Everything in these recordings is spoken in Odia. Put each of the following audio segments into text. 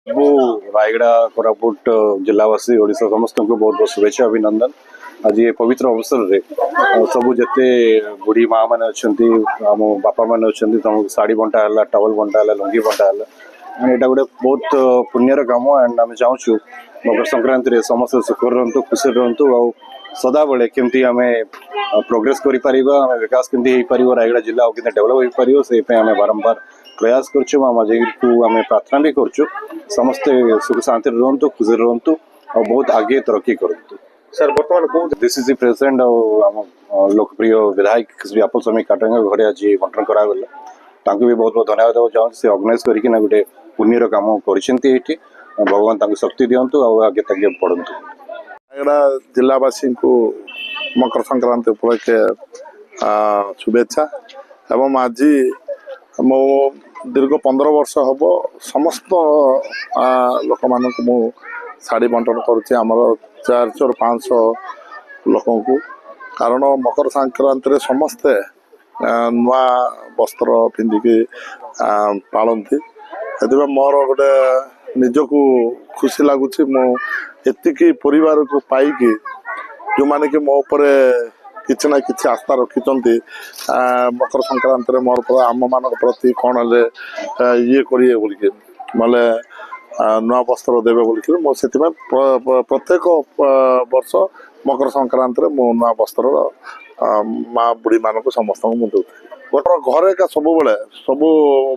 ସବୁ ରାୟଗଡ଼ା କୋରାପୁଟ ଜିଲ୍ଲାବାସୀ ଓଡ଼ିଶା ସମସ୍ତଙ୍କୁ ବହୁତ ବହୁତ ଶୁଭେଚ୍ଛା ଅଭିନନ୍ଦନ। ଆଜି ଏ ପବିତ୍ର ଅବସରରେ ସବୁ ଯେତେ ବୁଢ଼ୀ ମା ମାନେ ଅଛନ୍ତି, ଆମ ବାପା ମାନେ ଅଛନ୍ତି, ତାଙ୍କୁ ଶାଢ଼ୀ ବଣ୍ଟା ହେଲା, ଟାୱଲ ବଣ୍ଟା ହେଲା, ଲୁଙ୍ଗି ବଣ୍ଟା ହେଲା। ଏଇଟା ଗୋଟେ ବହୁତ ପୁଣ୍ୟର କାମ। ଆଣ୍ଡ ଆମେ ଚାହୁଁଛୁ ମକର ସଂକ୍ରାନ୍ତିରେ ସମସ୍ତେ ସୁଖରେ ରୁହନ୍ତୁ, ଖୁସିରେ ରୁହନ୍ତୁ, ଆଉ ସଦାବେଳେ କେମିତି ଆମେ ପ୍ରୋଗ୍ରେସ କରିପାରିବା, ଆମେ ବିକାଶ କେମିତି ହେଇପାରିବ, ରାୟଗଡ଼ା ଜିଲ୍ଲା ଆଉ କେମିତି ଡେଭଲପ ହେଇପାରିବ, ସେଇପାଇଁ ଆମେ ବାରମ୍ବାର ପ୍ରୟାସ କରୁଛୁ। ମାମାଜୀକୁ ଆମେ ପ୍ରାର୍ଥନା ବି କରୁଛୁ ସମସ୍ତେ ସୁଖ ଶାନ୍ତିରେ ରୁହନ୍ତୁ, ଖୁସିରେ ରୁହନ୍ତୁ, ଆଉ ବହୁତ ଆଗେ ତରକ୍କି କରନ୍ତୁ। ସାର୍ ବର୍ତ୍ତମାନ କୋଉ DCC ପ୍ରେସିଡେଣ୍ଟ ଆଉ ଆମ ଲୋକପ୍ରିୟ ବିଧାୟକ ଶ୍ରୀ ଅପଲ ସ୍ୱାମୀ କାଟଙ୍କ ଘରେ ଆଜି ବଣ୍ଟନ କରାଗଲା। ତାଙ୍କୁ ବି ବହୁତ ବହୁତ ଧନ୍ୟବାଦ ଦେବାକୁ ଚାହୁଁଛି। ସେ ଅର୍ଗାନାଇଜ କରିକିନା ଗୋଟେ ପୁଣ୍ୟର କାମ କରିଛନ୍ତି ଏଇଠି। ଭଗବାନ ତାଙ୍କୁ ଶକ୍ତି ଦିଅନ୍ତୁ ଆଉ ଆଗେ ତାଙ୍କେ ପଢନ୍ତୁ। ରାୟଗଡ଼ା ଜିଲ୍ଲାବାସୀଙ୍କୁ ମକର ସଂକ୍ରାନ୍ତି ଉପଲକ୍ଷେ ଶୁଭେଚ୍ଛା। ଏବଂ ଆଜି ମୁଁ ଦୀର୍ଘ 15 ବର୍ଷ ହେବ ସମସ୍ତ ଲୋକମାନଙ୍କୁ ମୁଁ ଶାଢ଼ୀ ବଣ୍ଟନ କରୁଛି, ଆମର 400-500 ଲୋକଙ୍କୁ। କାରଣ ମକର ସଂକ୍ରାନ୍ତିରେ ସମସ୍ତେ ନୂଆ ବସ୍ତ୍ର ପିନ୍ଧିକି ପାଳନ୍ତି। ସେଥିପାଇଁ ମୋର ଗୋଟେ ନିଜକୁ ଖୁସି ଲାଗୁଛି, ମୁଁ ଏତିକି ପରିବାରକୁ ପାଇକି ଯେଉଁମାନେ କି ମୋ ଉପରେ କିଛି ନା କିଛି ଆସ୍ଥା ରଖିଛନ୍ତି ମକର ସଂକ୍ରାନ୍ତିରେ ମୋର ଆମମାନଙ୍କ ପ୍ରତି କ'ଣ ହେଲେ ଇଏ କରିବେ ବୋଲିକି, ବୋଲେ ନୂଆ ବସ୍ତ୍ର ଦେବେ ବୋଲିକି ମୁଁ ସେଥିପାଇଁ ପ୍ରତ୍ୟେକ ବର୍ଷ ମକର ସଂକ୍ରାନ୍ତିରେ ମୁଁ ନୂଆ ବସ୍ତ୍ରର ମା ବୁଢ଼ୀମାନଙ୍କୁ ସମସ୍ତଙ୍କୁ ମୁଁ ଦେଉଥାଏ। ଗୋଟେ ଘରେ ଏକା ସବୁବେଳେ ସବୁ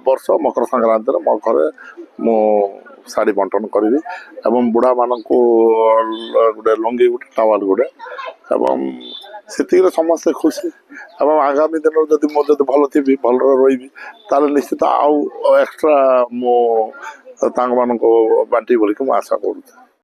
ବର୍ଷ ମକର ସଂକ୍ରାନ୍ତିରେ ମୋ ଘରେ ମୁଁ ଶାଢ଼ୀ ବଣ୍ଟନ କରିବି ଏବଂ ବୁଢ଼ାମାନଙ୍କୁ ଗୋଟେ ଲୁଙ୍ଗି, ଗୋଟେ ଟାୱାଲ ଗୋଟେ, ଏବଂ ସେତିକିରେ ସମସ୍ତେ ଖୁସି। ଏବଂ ଆଗାମୀ ଦିନରେ ଯଦି ମୁଁ ଭଲ ଥିବି, ଭଲରେ ରହିବି, ତାହେଲେ ନିଶ୍ଚିତ ଆଉ ଏକ୍ସଟ୍ରା ମୁଁ ତାଙ୍କମାନଙ୍କୁ ବାଣ୍ଟିବି ବୋଲିକି ମୁଁ ଆଶା କରୁଛି।